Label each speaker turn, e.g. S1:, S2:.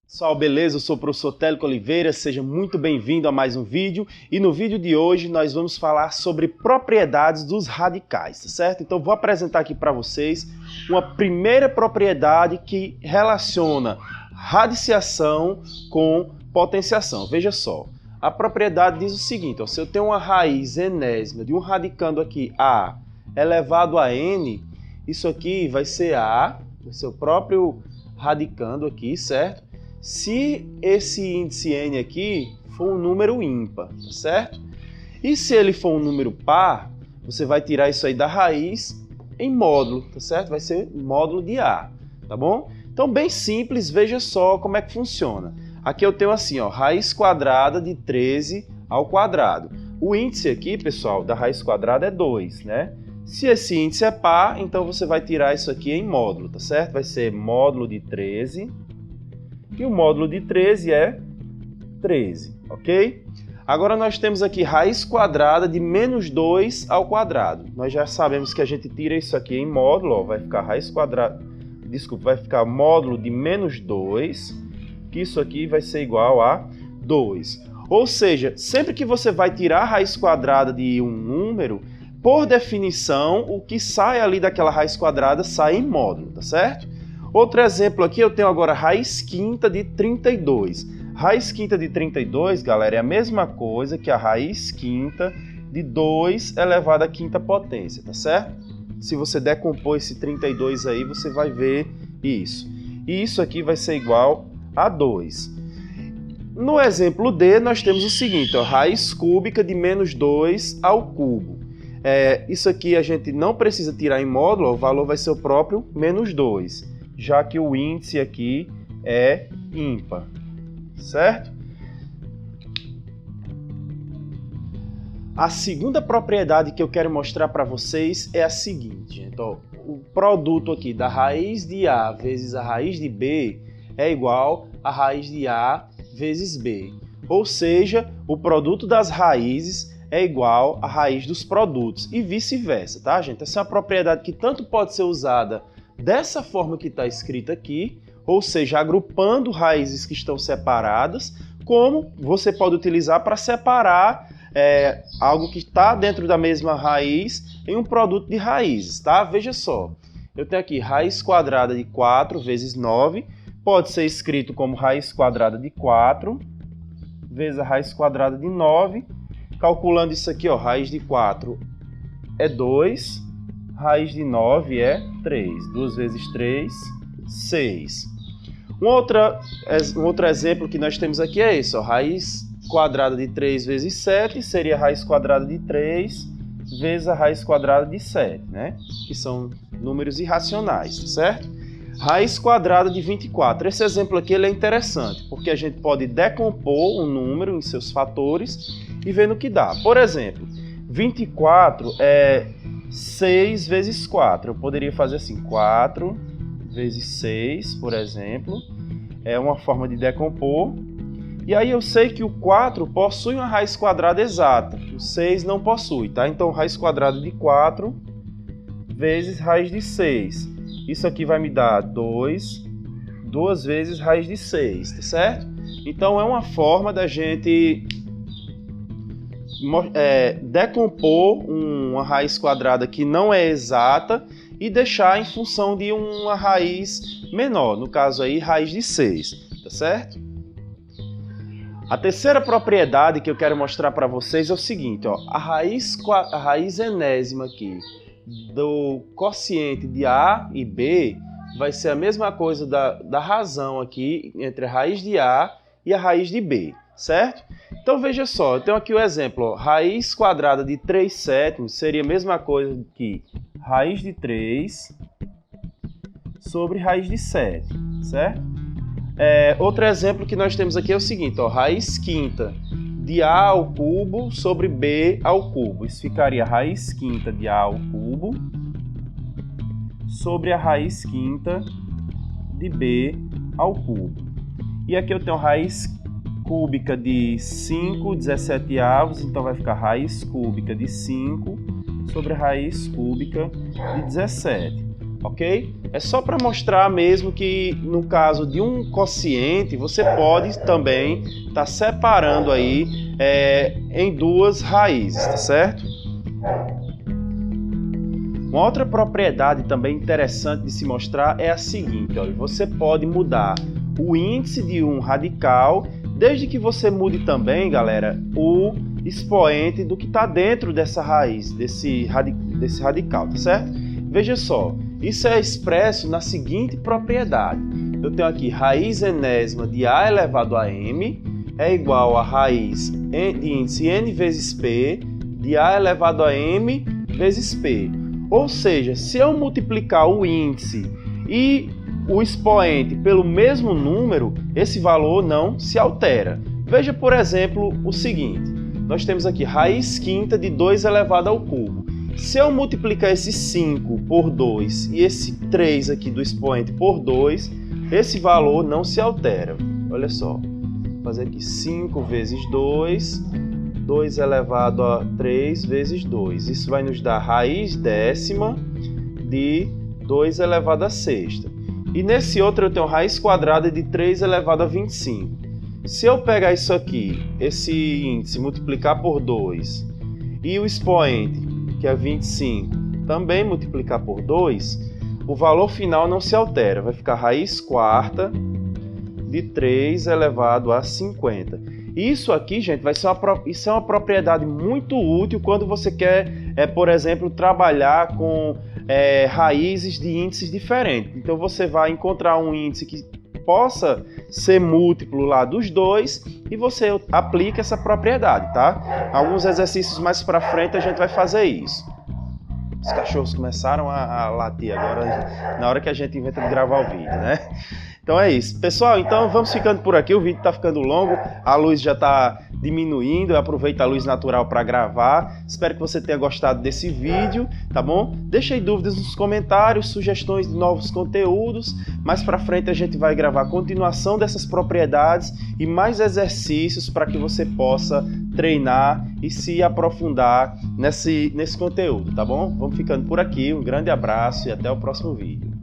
S1: Pessoal, beleza? Eu sou o professor Télico Oliveira, seja muito bem-vindo a mais um vídeo. E no vídeo de hoje nós vamos falar sobre propriedades dos radicais, tá certo? Então vou apresentar aqui para vocês uma primeira propriedade que relaciona radiciação com potenciação. Veja só, a propriedade diz o seguinte, ó, se eu tenho uma raiz enésima de um radicando aqui A elevado a N, isso aqui vai ser A, vai ser o próprio radicando aqui, certo? Se esse índice N aqui for um número ímpar, tá certo? E se ele for um número par, você vai tirar isso aí da raiz em módulo, tá certo? Vai ser módulo de A, tá bom? Então, bem simples, veja só como é que funciona. Aqui eu tenho assim, ó, raiz quadrada de 13 ao quadrado. O índice aqui, pessoal, da raiz quadrada é 2, né? Se esse índice é par, então você vai tirar isso aqui em módulo, tá certo? Vai ser módulo de 13... E o módulo de 13 é 13, ok? Agora nós temos aqui raiz quadrada de menos 2 ao quadrado. Nós já sabemos que a gente tira isso aqui em módulo, ó, vai ficar raiz quadrada, desculpa, vai ficar módulo de menos 2, que isso aqui vai ser igual a 2. Ou seja, sempre que você vai tirar a raiz quadrada de um número, por definição, o que sai ali daquela raiz quadrada sai em módulo, tá certo? Outro exemplo aqui, eu tenho agora raiz quinta de 32. Raiz quinta de 32, galera, é a mesma coisa que a raiz quinta de 2 elevado à quinta potência, tá certo? Se você decompor esse 32 aí, você vai ver isso. E isso aqui vai ser igual a 2. No exemplo D, nós temos o seguinte, ó, raiz cúbica de menos 2 ao cubo. Isso aqui a gente não precisa tirar em módulo, ó, o valor vai ser o próprio menos 2. Já que o índice aqui é ímpar, certo? A segunda propriedade que eu quero mostrar para vocês é a seguinte, gente. Ó, o produto aqui da raiz de A vezes a raiz de B é igual a raiz de A vezes B. Ou seja, o produto das raízes é igual à raiz dos produtos e vice-versa, tá, gente? Essa é uma propriedade que tanto pode ser usada dessa forma que está escrito aqui, ou seja, agrupando raízes que estão separadas, como você pode utilizar para separar algo que está dentro da mesma raiz em um produto de raízes, tá? Veja só, eu tenho aqui raiz quadrada de 4 vezes 9, pode ser escrito como raiz quadrada de 4 vezes a raiz quadrada de 9, calculando isso aqui, ó, raiz de 4 é 2, raiz de 9 é 3. 2 vezes 3, 6. Um outro exemplo que nós temos aqui é esse, ó, raiz quadrada de 3 vezes 7 seria a raiz quadrada de 3 vezes a raiz quadrada de 7, né? Que são números irracionais, certo? Raiz quadrada de 24. Esse exemplo aqui ele é interessante, porque a gente pode decompor um número em seus fatores e ver no que dá. Por exemplo, 24 é 6 vezes 4, eu poderia fazer assim, 4 vezes 6, por exemplo, é uma forma de decompor. E aí eu sei que o 4 possui uma raiz quadrada exata, o 6 não possui, tá? Então, raiz quadrada de 4 vezes raiz de 6. Isso aqui vai me dar 2 vezes raiz de 6, tá certo? Então, é uma forma da gente decompor uma raiz quadrada que não é exata e deixar em função de uma raiz menor, no caso aí raiz de 6, tá certo? A terceira propriedade que eu quero mostrar para vocês é o seguinte, ó, a raiz enésima aqui do quociente de A e B vai ser a mesma coisa da razão aqui entre a raiz de A e a raiz de B, certo? Então veja só, eu tenho aqui o exemplo, ó, raiz quadrada de 3 sétimos seria a mesma coisa que raiz de 3 sobre raiz de 7, certo? Outro exemplo que nós temos aqui é o seguinte, ó, raiz quinta de A ao cubo sobre B ao cubo. Isso ficaria raiz quinta de A ao cubo sobre a raiz quinta de B ao cubo. E aqui eu tenho raiz cúbica de 5 17avos, então vai ficar raiz cúbica de 5 sobre a raiz cúbica de 17. ok? É só para mostrar mesmo que no caso de um quociente, você pode também estar separando aí em duas raízes, tá certo? Uma outra propriedade também interessante de se mostrar é a seguinte, olha, você pode mudar o índice de um radical, desde que você mude também, galera, o expoente do que está dentro dessa raiz, desse radical, tá certo? Veja só, isso é expresso na seguinte propriedade. Eu tenho aqui raiz enésima de A elevado a M é igual a raiz de índice n vezes P de A elevado a M vezes P. Ou seja, se eu multiplicar o índice e o expoente pelo mesmo número, esse valor não se altera. Veja, por exemplo, o seguinte. Nós temos aqui raiz quinta de 2 elevado ao cubo. Se eu multiplicar esse 5 por 2 e esse 3 aqui do expoente por 2, esse valor não se altera. Olha só, vou fazer aqui 5 vezes 2, 2 elevado a 3 vezes 2. Isso vai nos dar raiz décima de 2 elevado a sexta. E nesse outro eu tenho raiz quadrada de 3 elevado a 25. Se eu pegar isso aqui, esse índice, multiplicar por 2 e o expoente, que é 25, também multiplicar por 2, o valor final não se altera. Vai ficar raiz quarta de 3 elevado a 50. Isso aqui, gente, isso é uma propriedade muito útil quando você quer, por exemplo, trabalhar com raízes de índices diferentes. Então você vai encontrar um índice que possa ser múltiplo lá dos dois e você aplica essa propriedade, tá? Alguns exercícios mais para frente a gente vai fazer isso. Os cachorros começaram a latir agora na hora que a gente inventa de gravar o vídeo, né? Então é isso. Pessoal, então vamos ficando por aqui. O vídeo está ficando longo, a luz já está diminuindo. Eu aproveito a luz natural para gravar. Espero que você tenha gostado desse vídeo, tá bom? Deixa aí dúvidas nos comentários, sugestões de novos conteúdos. Mais para frente a gente vai gravar a continuação dessas propriedades e mais exercícios para que você possa treinar e se aprofundar nesse conteúdo, tá bom? Vamos ficando por aqui. Um grande abraço e até o próximo vídeo.